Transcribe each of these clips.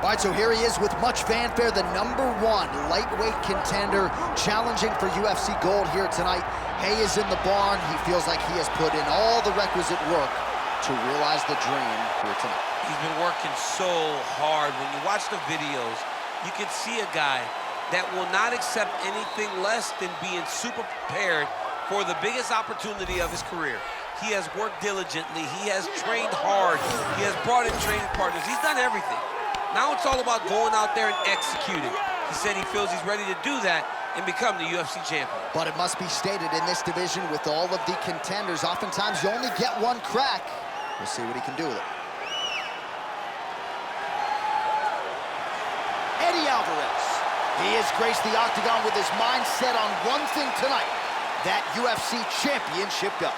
All right, so here he is with much fanfare, the #1 lightweight contender, challenging for UFC gold here tonight. Hay is in the barn. He feels like he has put in all the requisite work to realize the dream here tonight. He's been working so hard. When you watch the videos, you can see a guy that will not accept anything less than being super prepared for the biggest opportunity of his career. He has worked diligently. He has trained hard. He has brought in training partners. He's done everything. Now it's all about going out there and executing. He said he feels he's ready to do that and become the UFC champion. But it must be stated, in this division with all of the contenders, oftentimes you only get one crack. We'll see what he can do with it. Eddie Alvarez. He has graced the octagon with his mind set on one thing tonight, that UFC championship belt.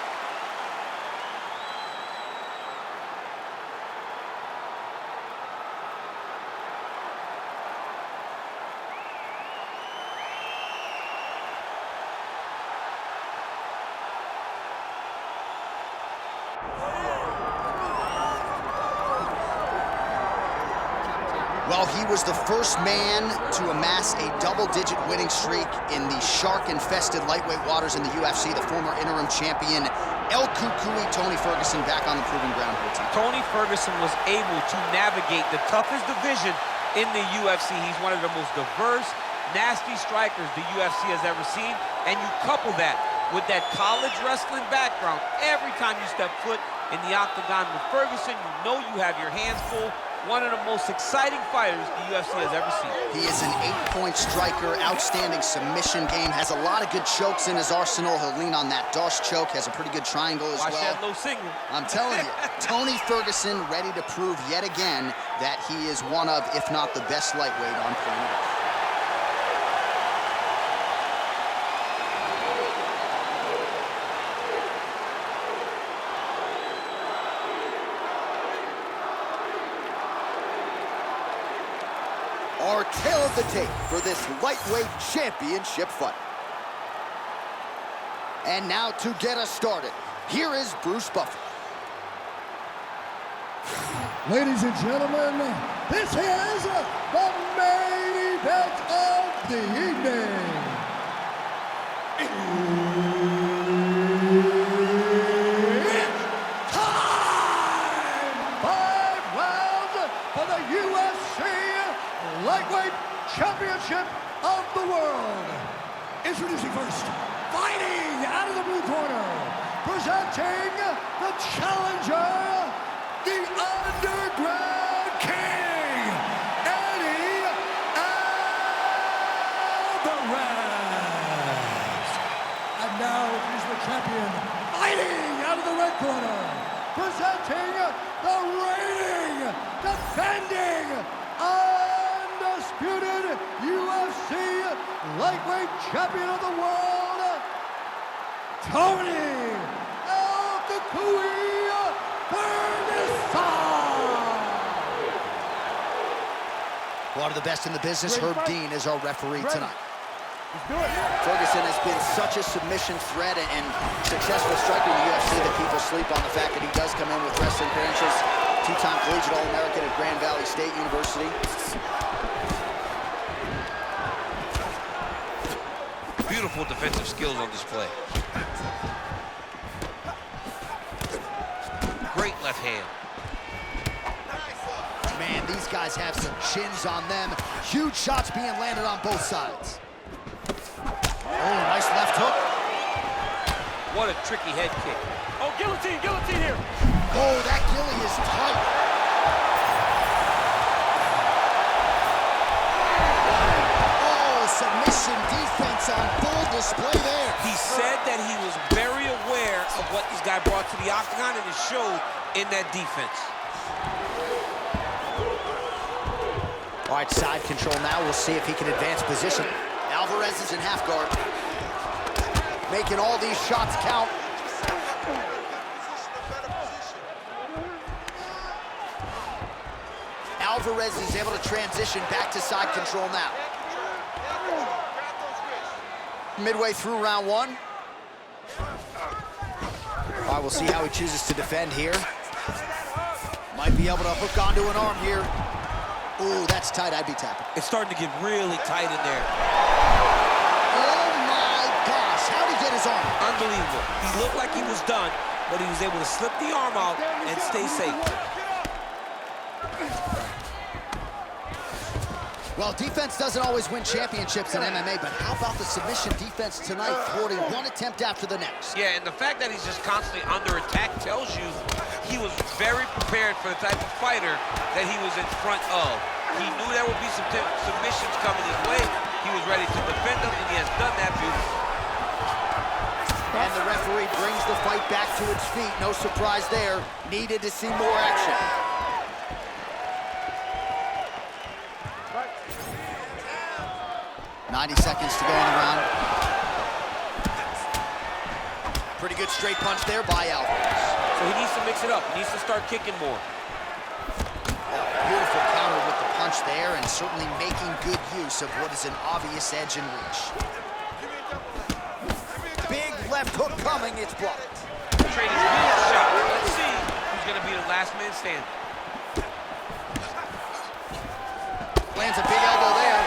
Well, he was the first man to amass a double-digit winning streak in the shark-infested lightweight waters in the UFC, the former interim champion, El Cucuy Tony Ferguson, back on the proving ground here tonight. Tony Ferguson was able to navigate the toughest division in the UFC. He's one of the most diverse, nasty strikers the UFC has ever seen, and you couple that with that college wrestling background. Every time you step foot in the octagon with Ferguson, you know you have your hands full. One of the most exciting fighters the UFC has ever seen. He is an 8-point striker, outstanding submission game, has a lot of good chokes in his arsenal. He'll lean on that Dosh choke, has a pretty good triangle as well. Watch that low single. I'm telling you, Tony Ferguson ready to prove yet again that he is one of, if not the best lightweight on planet Earth. Our tale of the tape for this lightweight championship fight. And now to get us started, here is Bruce Buffer. Ladies and gentlemen, this is the main event of the evening. It's time! 5 rounds for the UFC Lightweight Championship of the World. Introducing first, fighting out of the blue corner, presenting the challenger, the Underground King, Eddie Alvarez. And now he's the champion, fighting out of the red corner, presenting the reigning, defending, undisputed UFC lightweight champion of the world, Tony El Cucuy Ferguson. One of the best in the business, Herb Dean, is our referee tonight. Let's do it. Ferguson has been such a submission threat and successful striker in the UFC that people sleep on the fact that he does come in with wrestling credentials. 2-time collegiate All-American at Grand Valley State University. Beautiful defensive skills on display. Great left hand. Man, these guys have some chins on them. Huge shots being landed on both sides. Oh, nice left hook. What a tricky head kick. Oh, guillotine, guillotine here. Oh, that gilly is tight. Oh, submission defense on full display there. He said that he was very aware of what this guy brought to the octagon, and it showed in that defense. All right, side control now. We'll see if he can advance position. Alvarez is in half guard. Making all these shots count. Alvarez is able to transition back to side control now. Midway through round one. All right, we'll see how he chooses to defend here. Might be able to hook onto an arm here. Ooh, that's tight. I'd be tapping. It's starting to get really tight in there. Oh, my gosh. How'd he get his arm? Unbelievable. He looked like he was done, but he was able to slip the arm out and stay safe. Well, defense doesn't always win championships in MMA, but how about the submission defense tonight, thwarting one attempt after the next? Yeah, and the fact that he's just constantly under attack tells you he was very prepared for the type of fighter that he was in front of. He knew there would be some submissions coming his way. He was ready to defend them, and he has done that beautifully. And the referee brings the fight back to its feet. No surprise there. Needed to see more action. Right. 90 seconds to go in the round. Pretty good straight punch there by Alvarez. So he needs to mix it up. He needs to start kicking more. Beautiful counter with the punch there, and certainly making good use of what is an obvious edge and reach. Big left hook coming, it's blocked. Trading good shot. Let's see who's going to be the last man standing. Lands a big elbow there.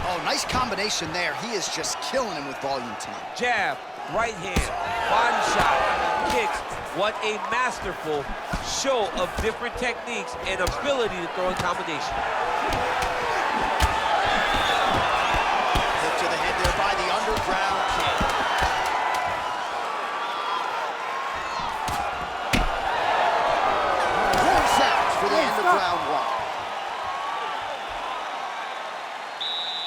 Oh, nice combination there. He is just killing him with volume tonight. Jab, right hand, body shot, kicks. What a masterful show of different techniques and ability to throw in combination. Hook to the head there by the underground kick. Four seconds for the end of round one.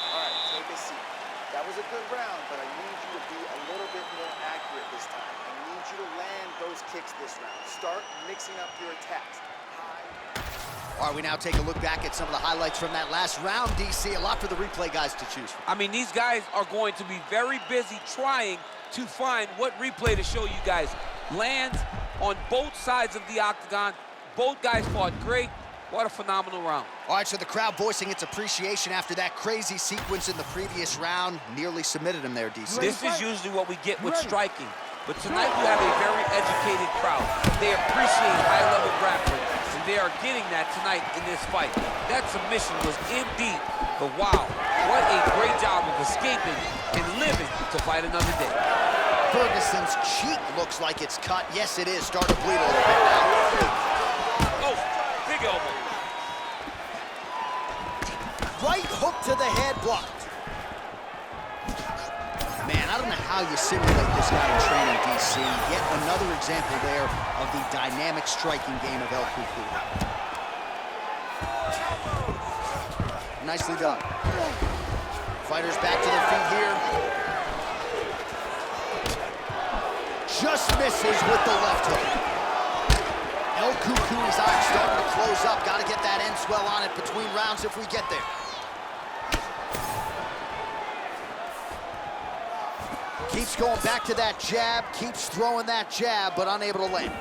All right, take a seat. That was a good round, but I need you to be a little bit more accurate this time. I need you to land those kicks this round. Start mixing up your attacks. All right, we now take a look back at some of the highlights from that last round, DC. A lot for the replay guys to choose from. I mean, these guys are going to be very busy trying to find what replay to show you guys. Lands on both sides of the octagon. Both guys fought great. What a phenomenal round. All right, so the crowd voicing its appreciation after that crazy sequence in the previous round. Nearly submitted him there, DC. This is usually what we get with striking. But tonight you have a very educated crowd. They appreciate high-level grappling, and they are getting that tonight in this fight. That submission was in deep, but wow, what a great job of escaping and living to fight another day. Ferguson's cheek looks like it's cut. Yes, it is. Starting to bleed a little bit now. Oh, big elbow. Right hook to the head, blocked. Man, I don't know how you simulate this guy in training, DC. Yet another example there of the dynamic striking game of El Cucu. Nicely done. Fighters back to their feet here. Just misses with the left hook. El Cucu's eyes starting to close up. Got to get that end swell on it between rounds if we get there. Keeps going back to that jab, keeps throwing that jab, but unable to land.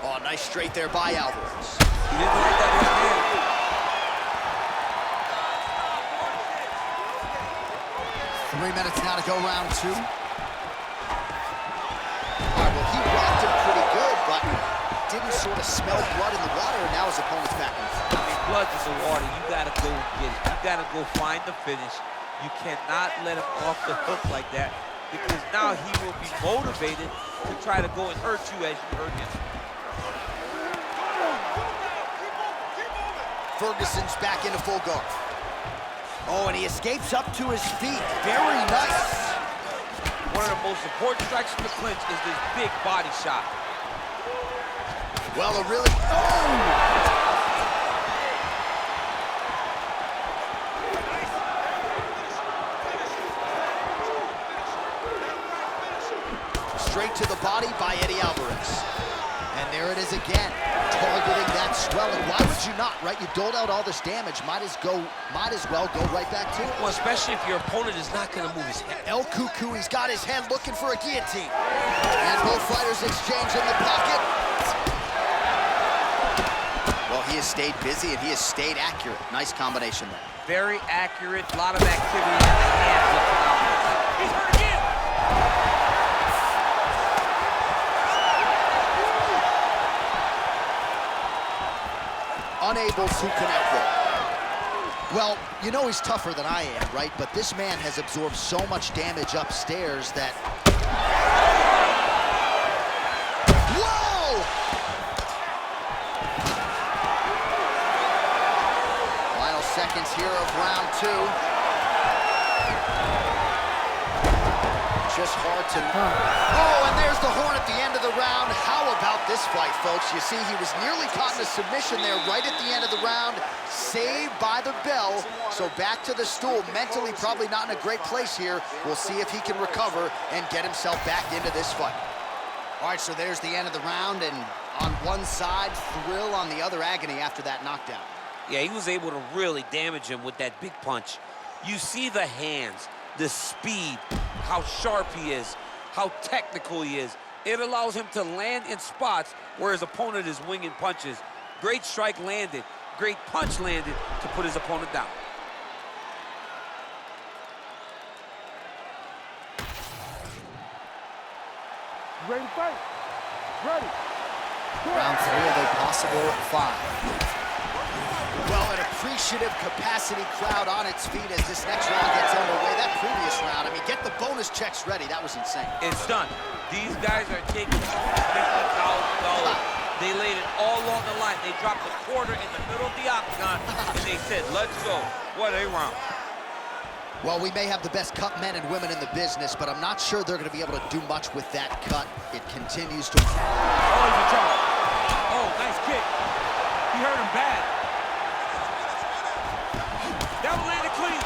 Oh, nice straight there by Alvarez. He didn't like that right hand. 3 minutes now to go, round two. All right, well, he rocked him pretty good, but didn't sort of smell blood in the water, and now his opponent's back in the fight. I mean, blood's in the water. You gotta go get it. You gotta go find the finish. You cannot let him off the hook like that, because now he will be motivated to try to go and hurt you as you hurt him. Ferguson's back into full guard. Oh, and he escapes up to his feet. Very nice. One of the most important strikes in the clinch is this big body shot. Well, a really... Oh! Straight to the body by Eddie Alvarez. And there it is again, targeting that swelling. Why would you not, right? You doled out all this damage, might as well go right back to it. Well, especially if your opponent is not gonna move his head. El Cucu, he's got his head looking for a guillotine. And both fighters exchange in the pocket. Well, he has stayed busy and he has stayed accurate. Nice combination there. Very accurate, a lot of activity in the hands with Alvarez. He's hurt again! unable to connect there. Well, you know he's tougher than I am, right? But this man has absorbed so much damage upstairs that... Whoa! Final seconds here of round 2. Just hard to... Oh, and there's the horn at the end of the round. How about this fight, folks? You see, he was nearly caught in a submission there right at the end of the round, saved by the bell. So back to the stool. Mentally, probably not in a great place here. We'll see if he can recover and get himself back into this fight. All right, so there's the end of the round, and on one side, thrill, on the other, agony after that knockdown. Yeah, he was able to really damage him with that big punch. You see the hands, the speed, how sharp he is, how technical he is. It allows him to land in spots where his opponent is winging punches. Great strike landed, great punch landed to put his opponent down. Ready to fight? Ready. Round 3 of a possible 5. Well, an appreciative capacity crowd on its feet as this next round gets underway. That previous round, I mean, get the bonus checks ready. That was insane. It's done. These guys are taking $50,000. They laid it all on the line. They dropped a quarter in the middle of the octagon, and they said, let's go. What a round. Well, we may have the best cut men and women in the business, but I'm not sure they're going to be able to do much with that cut. It continues to... Oh, he's in trouble. Oh, nice kick. He hurt him bad. That one landed clean.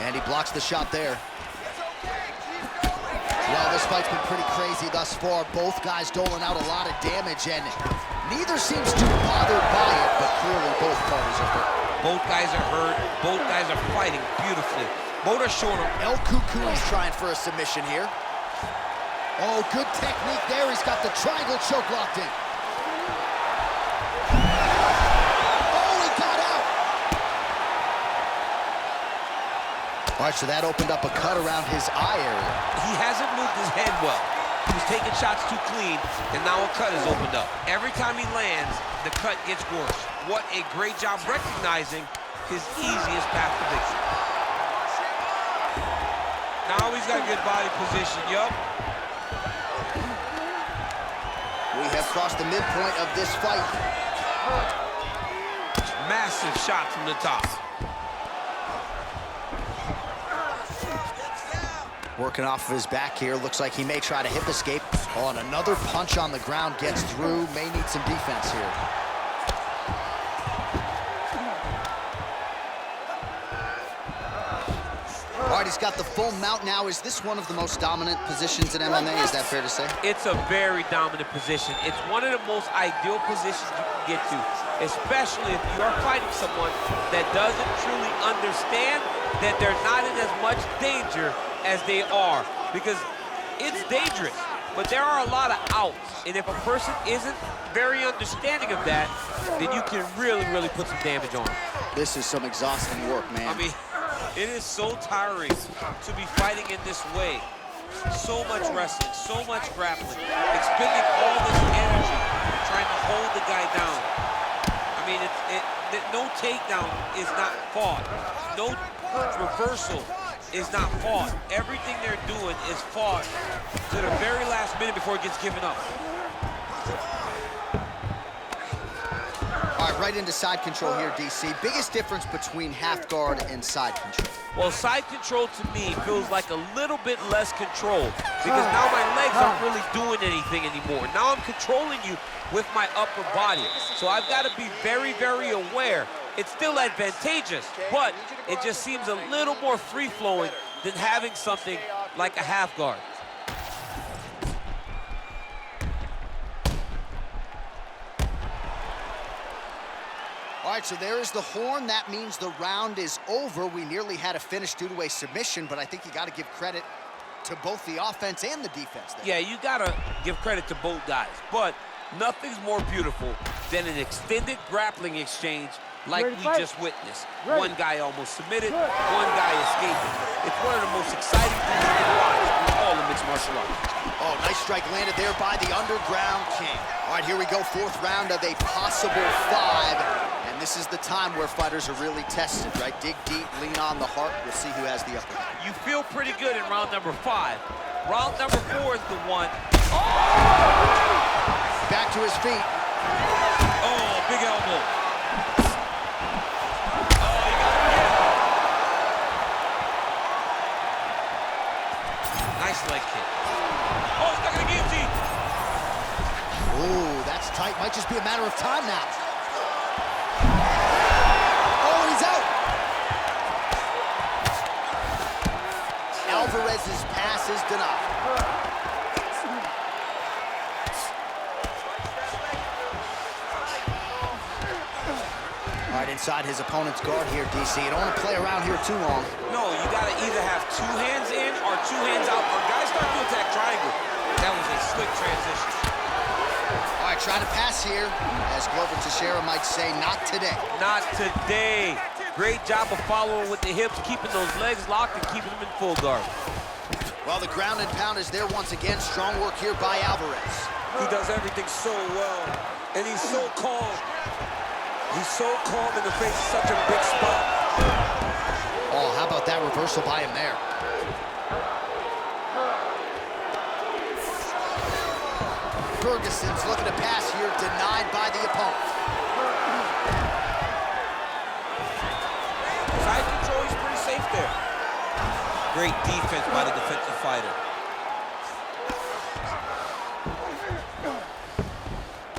And he blocks the shot there. Well, this fight's been pretty crazy thus far. Both guys doling out a lot of damage, and neither seems too bothered by it, but clearly both parties are hurt. Both guys are hurt. Both guys are fighting beautifully. Both are short. El Cucuy's trying for a submission here. Oh, good technique there. He's got the triangle choke locked in. All right, so that opened up a cut around his eye area. He hasn't moved his head well. He was taking shots too clean, and now a cut has opened up. Every time he lands, the cut gets worse. What a great job recognizing his easiest path to victory. Now he's got good body position, yup. We have crossed the midpoint of this fight. Massive shot from the top. Working off of his back here. Looks like he may try to hip escape. Oh, and another punch on the ground gets through. May need some defense here. All right, he's got the full mount now. Is this one of the most dominant positions in MMA? Is that fair to say? It's a very dominant position. It's one of the most ideal positions you can get to, especially if you are fighting someone that doesn't truly understand that they're not in as much danger as they are, because it's dangerous, but there are a lot of outs, and if a person isn't very understanding of that, then you can really, really put some damage on them. This is some exhausting work, man. I mean, it is so tiring to be fighting in this way. So much wrestling, so much grappling, expending all this energy trying to hold the guy down. I mean, no takedown is not fought. No reversal is not fought. Everything they're doing is fought to the very last minute before it gets given up. All right, right into side control here, DC. Biggest difference between half guard and side control? Well, side control to me feels like a little bit less control, because now my legs aren't really doing anything anymore. Now I'm controlling you with my upper body. So I've got to be very, very aware. It's still advantageous, but it just seems a little more free-flowing than having something like a half guard. All right, so there is the horn. That means the round is over. We nearly had a finish due to a submission, but I think you got to give credit to both the offense and the defense there. Yeah, you got to give credit to both guys, but nothing's more beautiful than an extended grappling exchange like we just witnessed. One guy almost submitted, one guy escaping. It's one of the most exciting things you can watch in all of mixed martial arts. Oh, nice strike landed there by the Underground King. All right, here we go, fourth round of a possible 5. And this is the time where fighters are really tested, right? Dig deep, lean on the heart. We'll see who has the upper hand. You feel pretty good in round number 5. Round number 4 is the one. Back to his feet. Oh, big elbow. Nice leg kick. Oh, stuck in the guillotine. Ooh, that's tight. Might just be a matter of time now. Oh, he's out. Alvarez's pass is denied. All right, inside his opponent's guard here, DC. You don't want to play around here too long. No, you gotta either have 2 hands in or 2 hands out, or guys start to attack triangle. That was a slick transition. All right, trying to pass here. As Glover Teixeira might say, not today. Not today. Great job of following with the hips, keeping those legs locked and keeping them in full guard. Well, the ground and pound is there once again. Strong work here by Alvarez. He does everything so well, and he's so calm. He's so calm in the face of such a big spot. Oh, how about that reversal by him there? Ferguson's looking to pass here, denied by the opponent. Side control, he's pretty safe there. Great defense by the defensive fighter.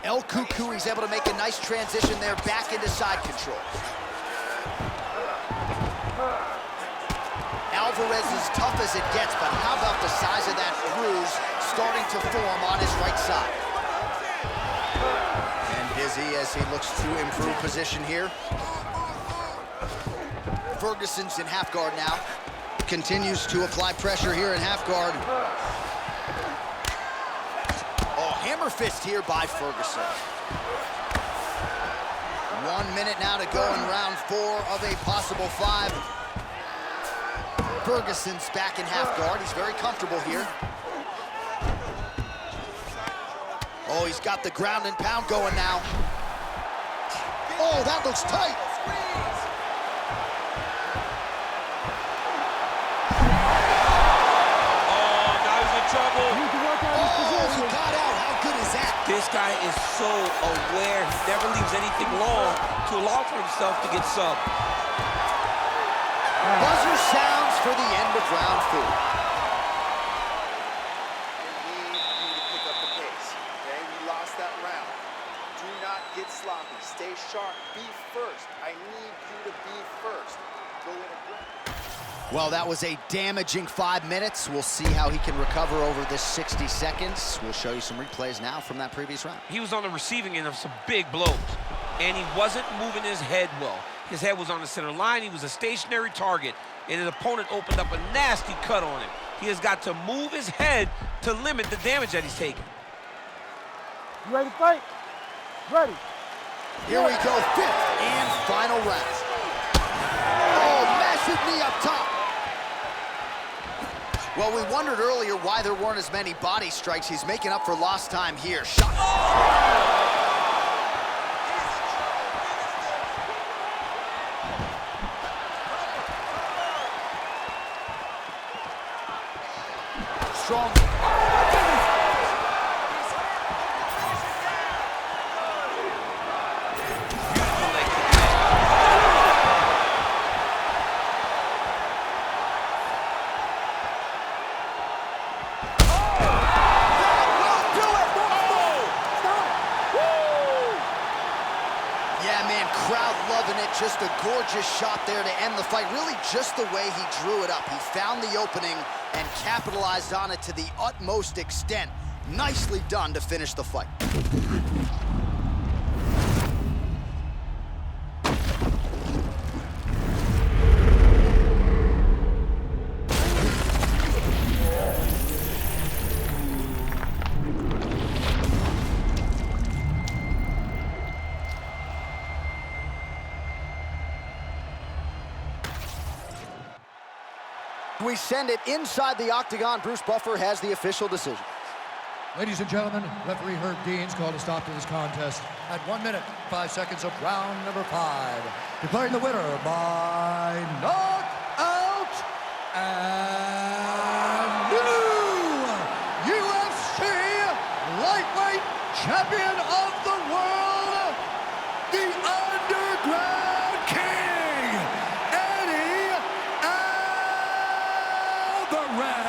El Cucuy is able to make a nice transition there back into side control. Alvarez is tough as it gets, but how about the size of that bruise starting to form on his right side? And dizzy as he looks to improve position here. Ferguson's in half guard now. Continues to apply pressure here in half guard. Oh, hammer fist here by Ferguson. 1 minute now to go in round 4 of a possible 5. Ferguson's back in half guard. He's very comfortable here. Oh, he's got the ground and pound going now. Oh, that looks tight. Trouble. Need to work out his position. He got out. How good is that? This guy is so aware. He never leaves anything long to allow for himself to get subbed. Buzzer sounds for the end of round 4. I need you to pick up the pace, okay? You lost that round. Do not get sloppy. Stay sharp. Be first. I need you to be first. Go in aggressive. Well, that was a damaging 5 minutes. We'll see how he can recover over this 60 seconds. We'll show you some replays now from that previous round. He was on the receiving end of some big blows, and he wasn't moving his head well. His head was on the center line. He was a stationary target, and his opponent opened up a nasty cut on him. He has got to move his head to limit the damage that he's taking. You ready to fight? Ready. Here we go, 5th and final round. Oh, massive knee up top. Well, we wondered earlier why there weren't as many body strikes. He's making up for lost time here. Shot. Strong. Just a gorgeous shot there to end the fight. Really just the way he drew it up. He found the opening and capitalized on it to the utmost extent. Nicely done to finish the fight. We send it inside the octagon. Bruce Buffer has the official decision. Ladies and gentlemen, referee Herb Dean's called a stop to this contest at 1 minute, 5 seconds of round number 5. Declaring the winner by knockout and new UFC lightweight champion of the world, the Underground King, Eddie Alvarez.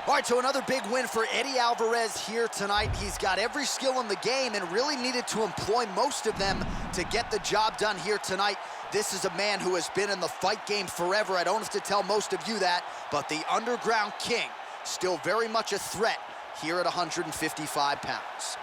All right, so another big win for Eddie Alvarez here tonight. He's got every skill in the game and really needed to employ most of them to get the job done here tonight. This is a man who has been in the fight game forever. I don't have to tell most of you that, but the Underground King still very much a threat here at 155 pounds.